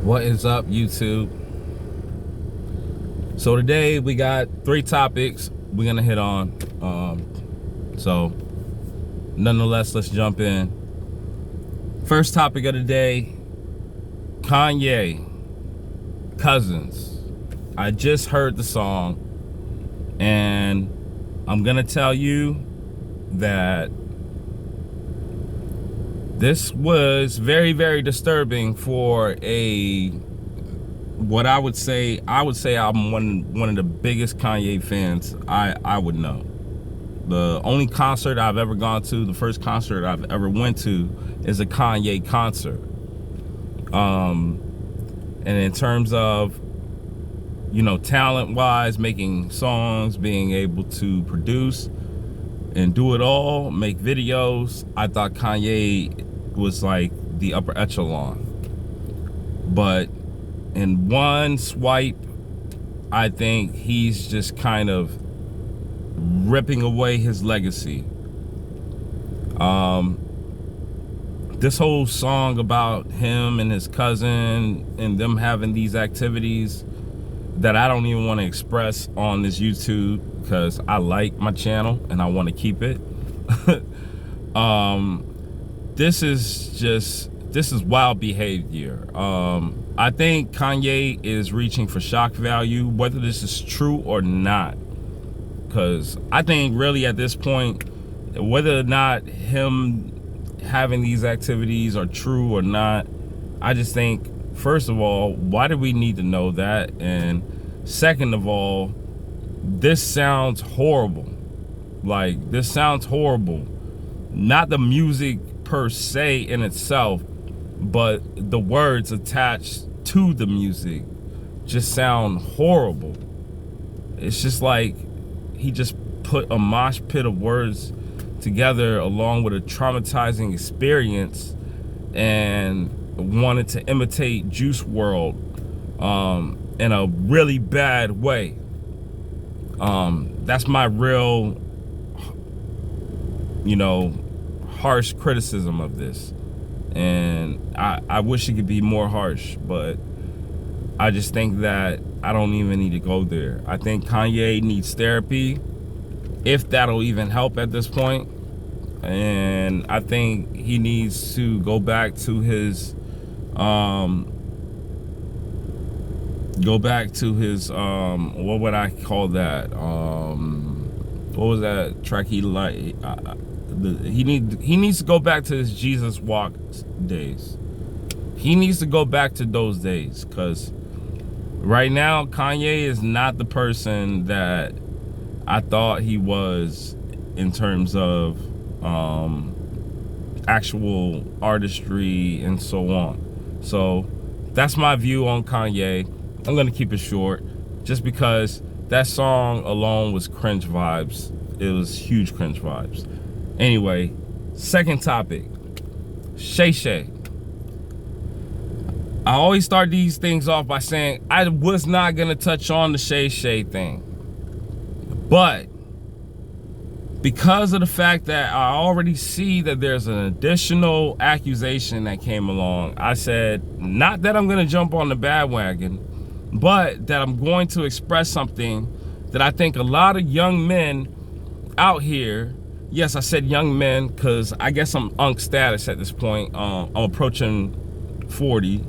What is up, YouTube? So today we got 3 topics we're gonna hit on. So nonetheless, let's jump in. First topic of the day: Kanye, Cousins. I just heard the song, and I'm gonna tell you that this was very, very disturbing for what I would say I'm one of the biggest Kanye fans I would know. The only concert I've ever gone to, the first concert I've ever went to, is a Kanye concert. And in terms of, you know, talent-wise, making songs, being able to produce and do it all, make videos, I thought Kanye was like the upper echelon. But in one swipe, I think he's just kind of ripping away his legacy. This whole song about him and his cousin and them having these activities that I don't even want to express on this YouTube, because I like my channel and I want to keep it. This is wild behavior. I think Kanye is reaching for shock value, whether this is true or not. Because I think really at this point, whether or not him having these activities are true or not, I just think, first of all, why do we need to know that? And second of all, this sounds horrible. Like, this sounds horrible. Not the music per se in itself, but the words attached to the music just sound horrible. It's just like he just put a mosh pit of words together along with a traumatizing experience and wanted to imitate Juice WRLD in a really bad way. That's my real, you know, harsh criticism of this. And I wish it could be more harsh, but I just think that I don't even need to go there. I think Kanye needs therapy, if that'll even help at this point. And I think he needs to go back to his what would I call that? What was that track he like? He needs to go back to his Jesus Walk days. He needs to go back to those days, because right now Kanye is not the person that I thought he was in terms of actual artistry and so on. So that's my view on Kanye. I'm gonna keep it short, just because that song alone was cringe vibes. It was huge cringe vibes. Anyway, second topic, Shay Shay. I always start these things off by saying I was not gonna touch on the Shay Shay thing, but because of the fact that I already see that there's an additional accusation that came along, I said, not that I'm gonna jump on the bandwagon, but that I'm going to express something that I think a lot of young men out here, yes, I said young men because I guess I'm unk status at this point. I'm approaching 40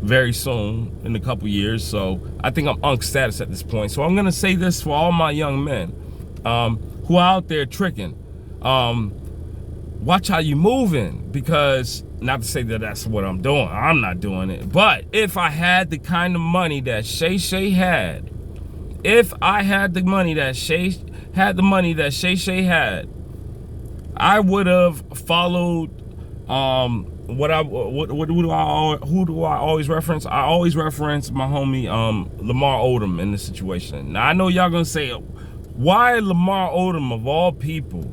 very soon, in a couple years, so I think I'm unk status at this point. So I'm gonna say this for all my young men who are out there tricking. Watch how you moving, because not to say that that's what I'm doing. I'm not doing it. But if I had the kind of money that Shay Shay had, if I had the money that Shay Shay had, I would have followed who do I always reference? I always reference my homie Lamar Odom in this situation. Now I know y'all gonna say, why Lamar Odom of all people?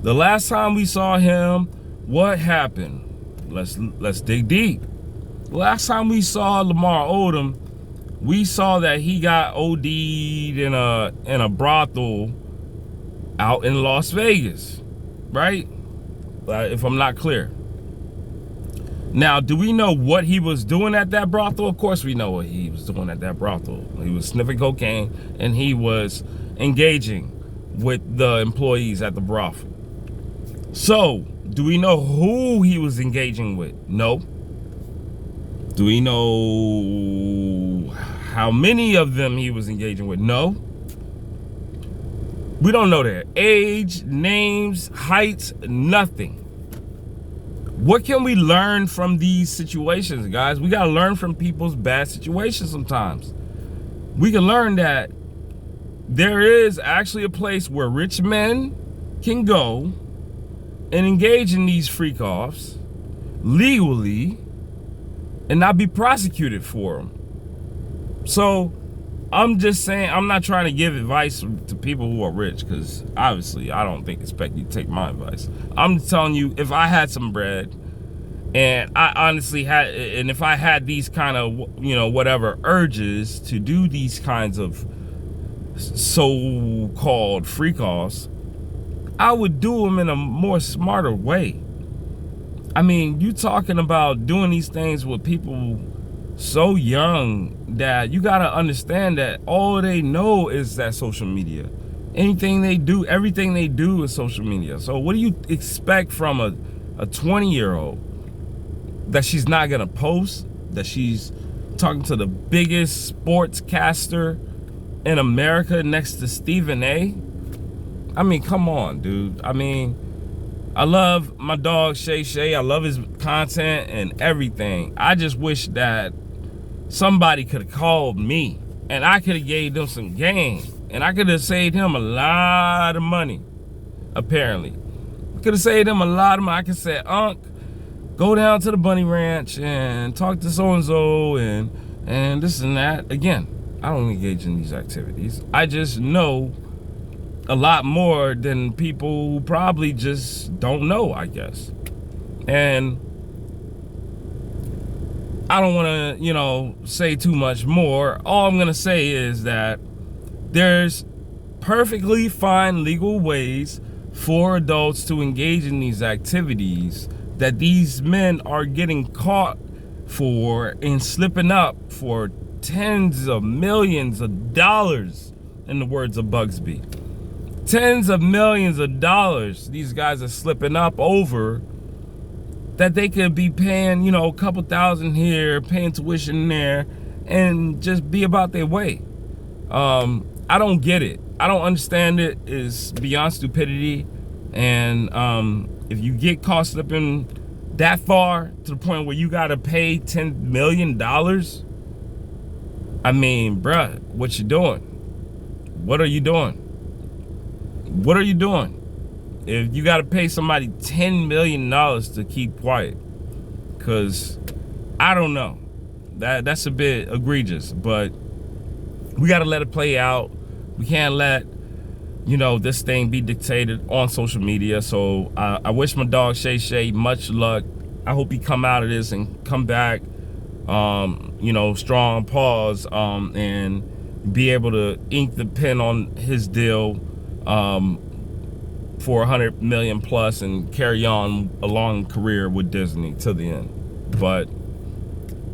The last time we saw him, what happened? Let's dig deep. Last time we saw Lamar Odom, we saw that he got OD'd in a brothel out in Las Vegas, right? If I'm not clear. Now, do we know what he was doing at that brothel? Of course we know what he was doing at that brothel. He was sniffing cocaine and he was engaging with the employees at the brothel. So, do we know who he was engaging with? No. Do we know how many of them he was engaging with? No. We don't know their age, names, heights, nothing. What can we learn from these situations, guys? We got to learn from people's bad situations sometimes. We can learn that there is actually a place where rich men can go and engage in these freak-offs legally and not be prosecuted for them. So I'm just saying, I'm not trying to give advice to people who are rich, because obviously I don't expect you to take my advice. I'm telling you, if I had some bread and I honestly had, and if I had these kind of, whatever urges to do these kinds of so-called freak-offs, I would do them in a more smarter way. I mean, you talking about doing these things with people so young that you gotta understand that all they know is that social media. Anything they do, everything they do is social media. So what do you expect from a 20-year-old? That she's not gonna post? That she's talking to the biggest sportscaster in America next to Stephen A? I mean, come on, dude. I mean, I love my dog Shay Shay. I love his content and everything. I just wish that somebody could have called me and I could have gave them some game and I could have saved him a lot of money. Apparently, I could have saved him a lot of money. I could say, Unc, go down to the bunny ranch and talk to so-and-so and this and that. Again, I don't engage in these activities. I just know a lot more than people who probably just don't know, I guess. And I don't want to, say too much more. All I'm going to say is that there's perfectly fine legal ways for adults to engage in these activities that these men are getting caught for and slipping up for tens of millions of dollars, in the words of Bugsby. Tens of millions of dollars these guys are slipping up over, that they could be paying, a couple thousand here, paying tuition there, and just be about their way. I don't get it. I don't understand it. It's beyond stupidity. And if you get caught slipping that far to the point where you gotta pay $10 million, I mean, bruh, what you doing? What are you doing? What are you doing? If you gotta pay somebody $10 million to keep quiet, because I don't know, that's a bit egregious, but we gotta let it play out. We can't let this thing be dictated on social media. So I wish my dog Shay Shay much luck. I hope he come out of this and come back strong pause and be able to ink the pen on his deal for 100 million plus and carry on a long career with Disney to the end. But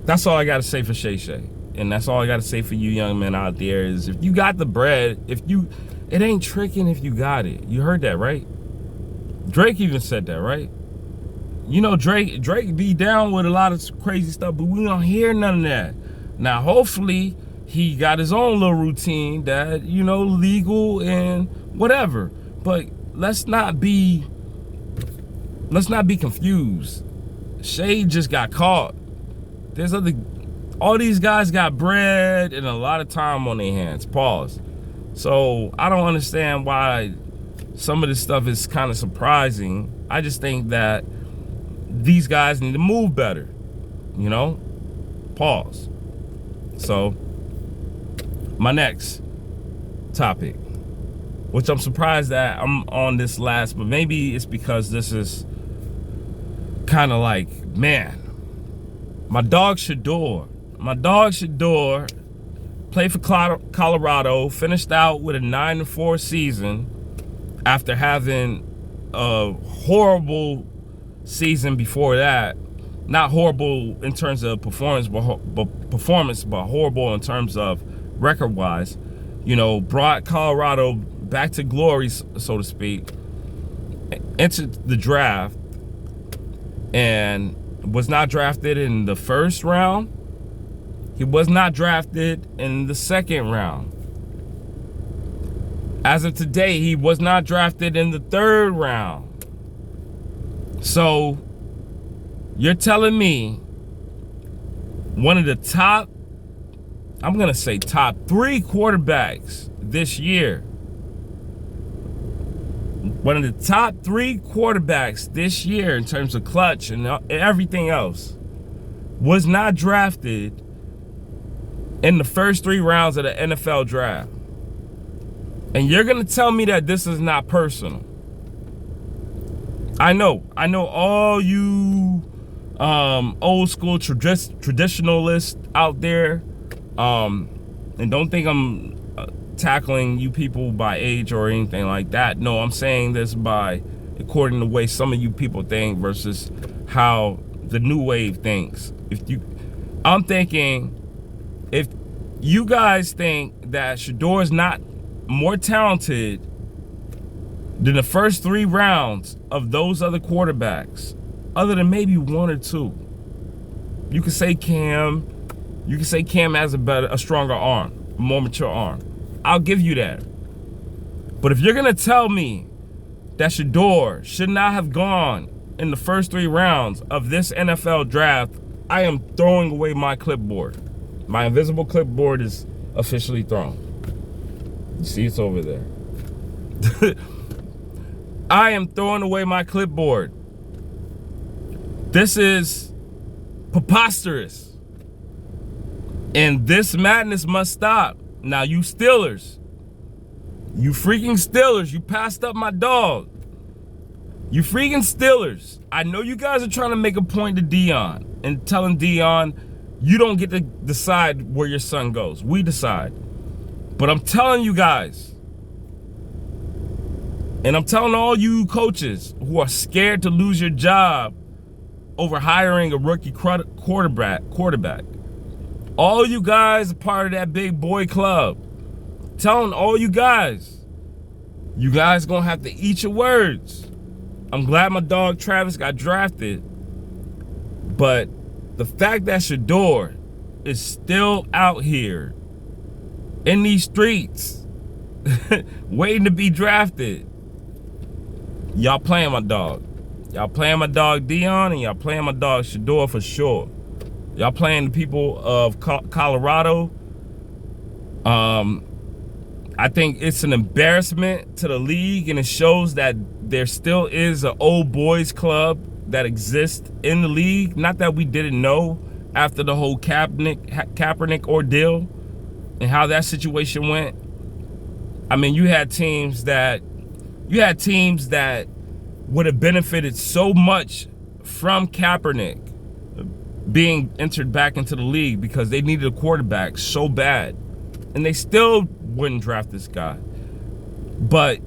that's all I got to say for Shay Shay. And that's all I got to say for you young men out there is, if you got the bread, it ain't tricking if you got it. You heard that, right? Drake even said that, right? Drake be down with a lot of crazy stuff, but we don't hear none of that. Now, hopefully he got his own little routine that, legal and whatever. But let's not be confused. Shay just got caught. All these guys got bread and a lot of time on their hands. Pause. So I don't understand why some of this stuff is kind of surprising. I just think that these guys need to move better. Pause. So my next topic, which I'm surprised that I'm on this last, but maybe it's because this is kind of like, man, my dog Shedaur played for Colorado, finished out with a 9-4 season after having a horrible season before that not horrible in terms of performance, but horrible in terms of record-wise. You know, brought Colorado back to glory, so to speak. Entered the draft and was not drafted in the first round. He was not drafted in the second round. As of today, he was not drafted in the third round. So, you're telling me one of the top, I'm going to say top 3 quarterbacks this year, one of the top 3 quarterbacks this year in terms of clutch and everything else, was not drafted in the first 3 rounds of the NFL draft. And you're going to tell me that this is not personal. I know all you old school traditionalists out there, and don't think I'm tackling you people by age or anything like that. No, I'm saying this by according to the way some of you people think versus how the new wave thinks. I'm thinking, if you guys think that Shedaur is not more talented than the first 3 rounds of those other quarterbacks, other than maybe 1 or 2, you can say Cam. You can say Cam has a stronger arm, a more mature arm. I'll give you that. But if you're gonna tell me that Shedaur should not have gone in the first 3 rounds of this NFL draft, I am throwing away my clipboard. My invisible clipboard is officially thrown. You see, it's over there. I am throwing away my clipboard. This is preposterous. And this madness must stop. Now, you Steelers, you freaking Steelers, you passed up my dog. You freaking Steelers. I know you guys are trying to make a point to Dion and telling Dion, you don't get to decide where your son goes. We decide. But I'm telling you guys, and I'm telling all you coaches who are scared to lose your job over hiring a rookie quarterback, all you guys are part of that big boy club. Telling all you guys gonna have to eat your words. I'm glad my dog Travis got drafted, but the fact that Shedaur is still out here in these streets waiting to be drafted, y'all playing my dog. Y'all playing my dog Dion, and y'all playing my dog Shedaur for sure. Y'all playing the people of Colorado. I think it's an embarrassment to the league, and it shows that there still is an old boys club that exists in the league. Not that we didn't know after the whole Kaepernick ordeal and how that situation went. I mean, you had teams that would have benefited so much from Kaepernick being entered back into the league because they needed a quarterback so bad, and they still wouldn't draft this guy. But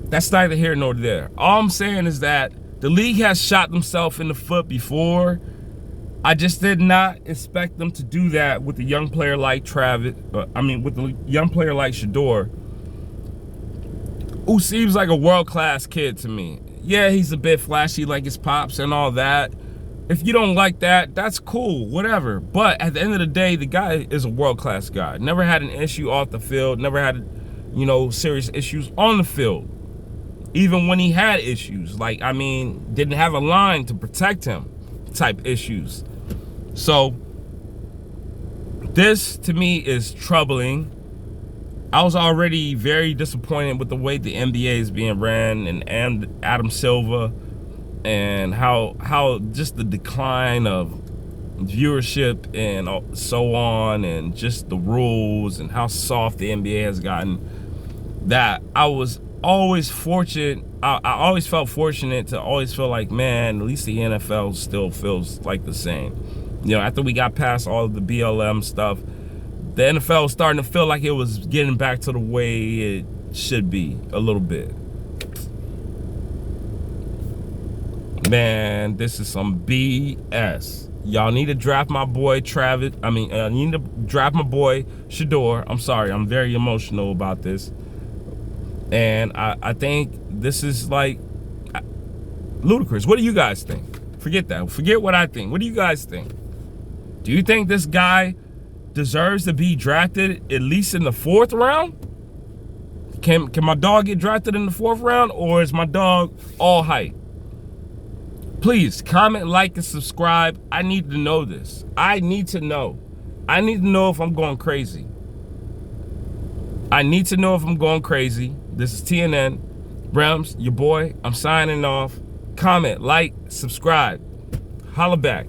that's neither here nor there. All I'm saying is that the league has shot themselves in the foot before. I just did not expect them to do that with a young player like with a young player like Shedaur, who seems like a world-class kid to me. Yeah, he's a bit flashy like his pops and all that. If you don't like that, that's cool, whatever. But at the end of the day, the guy is a world-class guy. Never had an issue off the field, never had, serious issues on the field. Even when he had issues, didn't have a line to protect him type issues. So, this to me is troubling. I was already very disappointed with the way the NBA is being ran and Adam Silver, and how just the decline of viewership and so on, and just the rules and how soft the NBA has gotten, that I was always fortunate. I always felt fortunate to always feel like, man, at least the NFL still feels like the same. After we got past all of the BLM stuff, the NFL was starting to feel like it was getting back to the way it should be a little bit. Man, this is some BS. Y'all need to draft my boy Travis. I need to draft my boy Shedaur. I'm sorry, I'm very emotional about this. And I think this is like ludicrous. What do you guys think? Forget that. Forget what I think. What do you guys think? Do you think this guy deserves to be drafted at least in the 4th round? Can my dog get drafted in the 4th round, or is my dog all hype? Please comment, like, and subscribe. I need to know this. I need to know. I need to know if I'm going crazy. I need to know if I'm going crazy. This is TNN. Brems, your boy. I'm signing off. Comment, like, subscribe. Holla back.